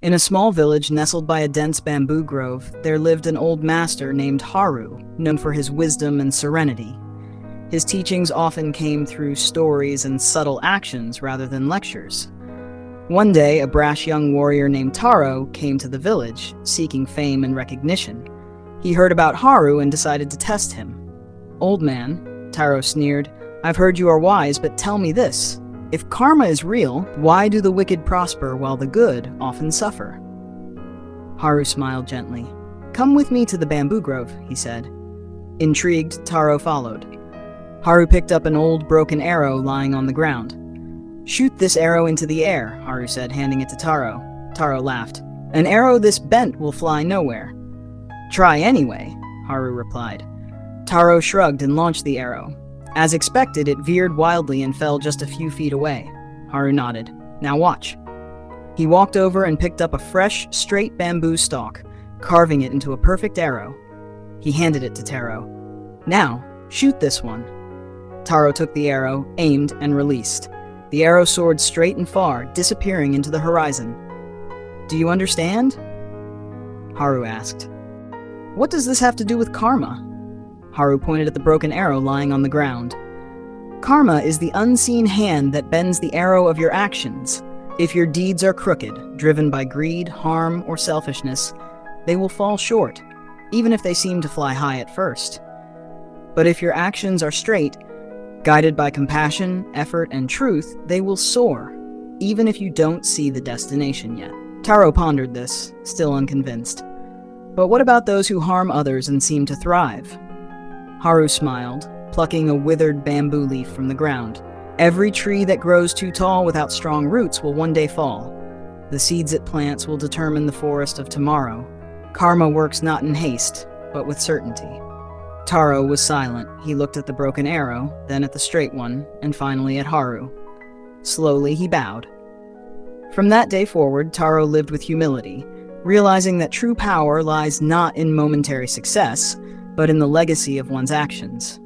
In a small village nestled by a dense bamboo grove, there lived an old master named Haru, known for his wisdom and serenity. His teachings often came through stories and subtle actions rather than lectures. One day, a brash young warrior named Taro came to the village, seeking fame and recognition. He heard about Haru and decided to test him. "Old man," Taro sneered, "I've heard you are wise, but tell me this. If karma is real, why do the wicked prosper while the good often suffer?" Haru smiled gently. "Come with me to the bamboo grove," he said. Intrigued, Taro followed. Haru picked up an old broken arrow lying on the ground. "Shoot this arrow into the air," Haru said, handing it to Taro. Taro laughed. "An arrow this bent will fly nowhere." "Try anyway," Haru replied. Taro shrugged and launched the arrow. As expected, it veered wildly and fell just a few feet away. Haru nodded. "Now watch." He walked over and picked up a fresh, straight bamboo stalk, carving it into a perfect arrow. He handed it to Taro. "Now, shoot this one." Taro took the arrow, aimed, and released. The arrow soared straight and far, disappearing into the horizon. "Do you understand?" Haru asked. "What does this have to do with karma?" Haru pointed at the broken arrow lying on the ground. "Karma is the unseen hand that bends the arrow of your actions. If your deeds are crooked, driven by greed, harm, or selfishness, they will fall short, even if they seem to fly high at first. But if your actions are straight, guided by compassion, effort, and truth, they will soar, even if you don't see the destination yet." Taro pondered this, still unconvinced. "But what about those who harm others and seem to thrive?" Haru smiled, plucking a withered bamboo leaf from the ground. "Every tree that grows too tall without strong roots will one day fall. The seeds it plants will determine the forest of tomorrow. Karma works not in haste, but with certainty." Taro was silent. He looked at the broken arrow, then at the straight one, and finally at Haru. Slowly, he bowed. From that day forward, Taro lived with humility, realizing that true power lies not in momentary success, but in the legacy of one's actions.